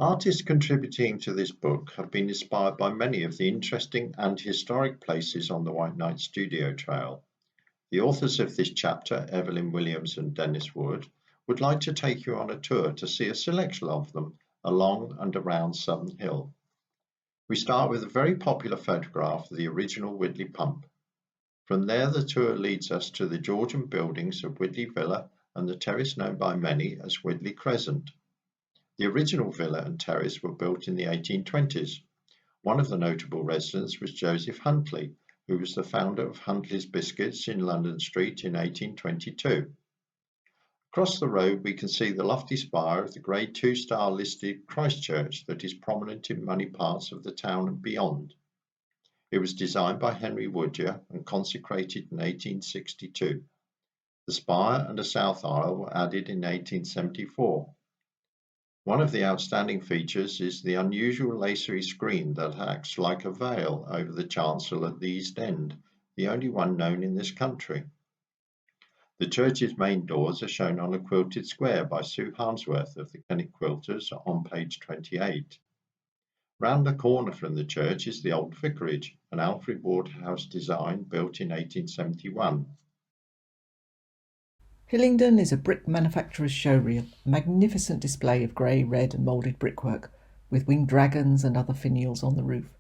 Artists contributing to this book have been inspired by many of the interesting and historic places on the White Knight Studio Trail. The authors of this chapter, Evelyn Williams and Dennis Wood, would like to take you on a tour to see a selection of them along and around Southern Hill. We start with a very popular photograph of the original Widley Pump. From there, the tour leads us to the Georgian buildings of Widley Villa and the terrace known by many as Widley Crescent. The original villa and terrace were built in the 1820s. One of the notable residents was Joseph Huntley, who was the founder of Huntley's Biscuits in London Street in 1822. Across the road we can see the lofty spire of the Grade 2 star listed Christ Church that is prominent in many parts of the town and beyond. It was designed by Henry Woodyer and consecrated in 1862. The spire and a south aisle were added in 1874. One of the outstanding features is the unusual lacery screen that acts like a veil over the chancel at the east end, the only one known in this country. The church's main doors are shown on a quilted square by Sue Harmsworth of the Kennet Quilters on page 28. Round the corner from the church is the old vicarage, an Alfred Waterhouse design built in 1871. Hillingdon is a brick manufacturer's showreel, a magnificent display of grey, red and moulded brickwork, with winged dragons and other finials on the roof.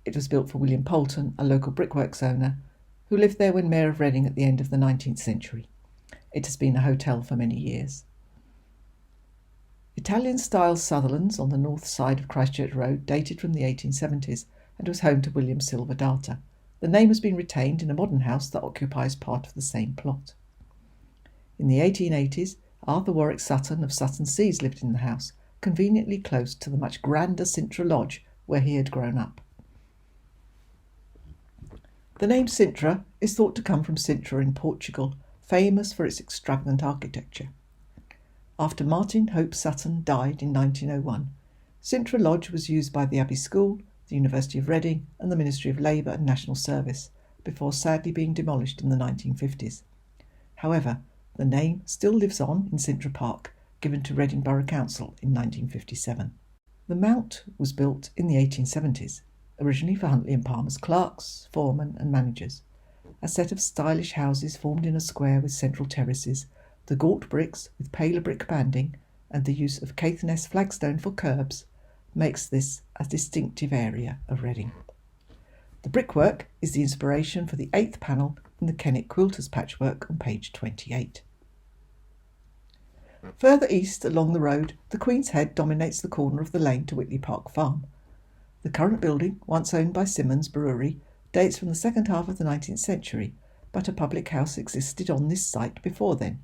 It was built for William Poulton, a local brickworks owner, who lived there when Mayor of Reading at the end of the 19th century. It has been a hotel for many years. Italian-style Sutherlands on the north side of Christchurch Road dated from the 1870s and was home to William Silver Data. The name has been retained in a modern house that occupies part of the same plot. In the 1880s, Arthur Warwick Sutton of Sutton Seas lived in the house, conveniently close to the much grander Sintra Lodge where he had grown up. The name Sintra is thought to come from Sintra in Portugal, famous for its extravagant architecture. After Martin Hope Sutton died in 1901, Sintra Lodge was used by the Abbey School, the University of Reading and the Ministry of Labour and National Service, before sadly being demolished in the 1950s. However, the name still lives on in Sintra Park, given to Reading Borough Council in 1957. The Mount was built in the 1870s, originally for Huntley and Palmer's clerks, foremen and managers. A set of stylish houses formed in a square with central terraces, the gaunt bricks with paler brick banding and the use of Caithness flagstone for curbs makes this a distinctive area of Reading. The brickwork is the inspiration for the 8th panel in the Kennet Quilters patchwork on page 28. Further east along the road, the Queen's Head dominates the corner of the lane to Whitley Park Farm. The current building, once owned by Simmons Brewery, dates from the second half of the 19th century, but a public house existed on this site before then.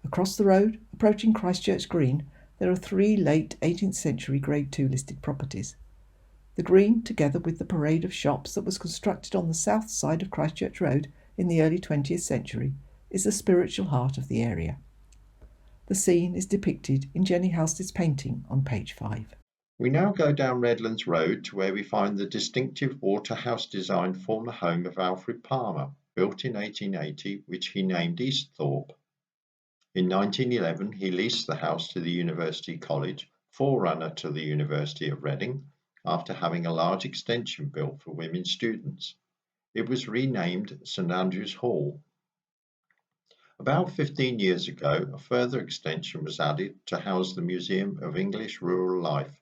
Across the road, approaching Christchurch Green, there are 3 late 18th century Grade 2 listed properties. The Green, together with the parade of shops that was constructed on the south side of Christchurch Road in the early 20th century, is the spiritual heart of the area. The scene is depicted in Jenny Halstead's painting on page 5. We now go down Redlands Road to where we find the distinctive Waterhouse design former home of Alfred Palmer, built in 1880, which he named Easthorpe. In 1911, he leased the house to the University College, forerunner to the University of Reading, after having a large extension built for women students. It was renamed St Andrew's Hall. About 15 years ago, a further extension was added to house the Museum of English Rural Life.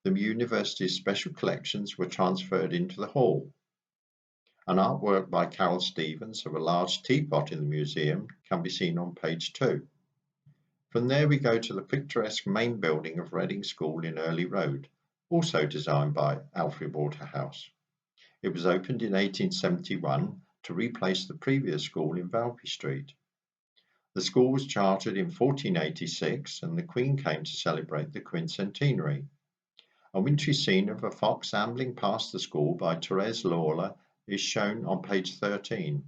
The university's special collections were transferred into the hall. An artwork by Carol Stevens of a large teapot in the museum can be seen on page 2. From there we go to the picturesque main building of Reading School in Early Road, also designed by Alfred Waterhouse. It was opened in 1871 to replace the previous school in Valpy Street. The school was chartered in 1486 and the Queen came to celebrate the quincentenary. A wintry scene of a fox ambling past the school by Therese Lawler is shown on page 13.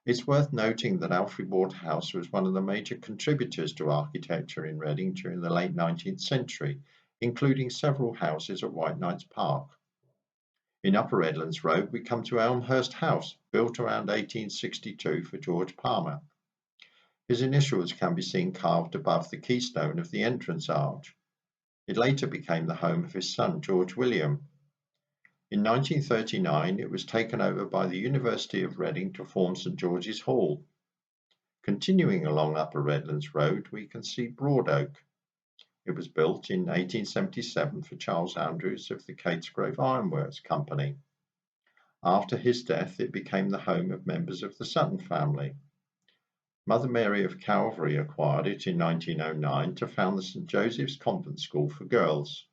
It's worth noting that Alfred Waterhouse was one of the major contributors to architecture in Reading during the late 19th century, including several houses at White Knights Park. In Upper Redlands Road we come to Elmhurst House, built around 1862 for George Palmer. His initials can be seen carved above the keystone of the entrance arch. It later became the home of his son, George William. In 1939, it was taken over by the University of Reading to form St George's Hall. Continuing along Upper Redlands Road, we can see Broad Oak. It was built in 1877 for Charles Andrews of the Catesgrove Ironworks Company. After his death, it became the home of members of the Sutton family. Mother Mary of Calvary acquired it in 1909 to found the St Joseph's Convent School for girls.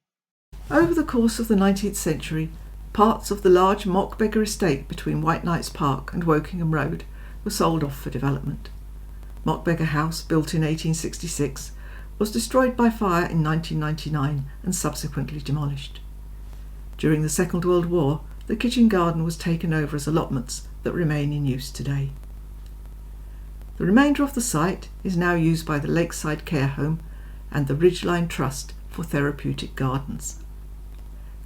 Over the course of the 19th century, parts of the large Mockbeggar estate between White Knights Park and Wokingham Road were sold off for development. Mockbeggar House, built in 1866, was destroyed by fire in 1999 and subsequently demolished. During the Second World War, the kitchen garden was taken over as allotments that remain in use today. The remainder of the site is now used by the Lakeside Care Home and the Ridgeline Trust for therapeutic gardens.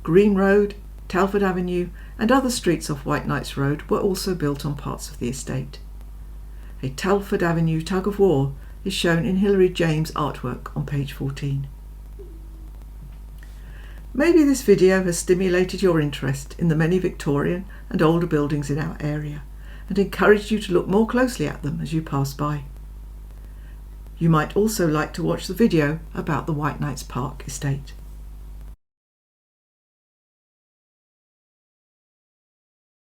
Green Road, Telford Avenue and other streets off White Knights Road were also built on parts of the estate. A Telford Avenue tug of war is shown in Hilary James' artwork on page 14. Maybe this video has stimulated your interest in the many Victorian and older buildings in our area and encouraged you to look more closely at them as you pass by. You might also like to watch the video about the White Knights Park estate.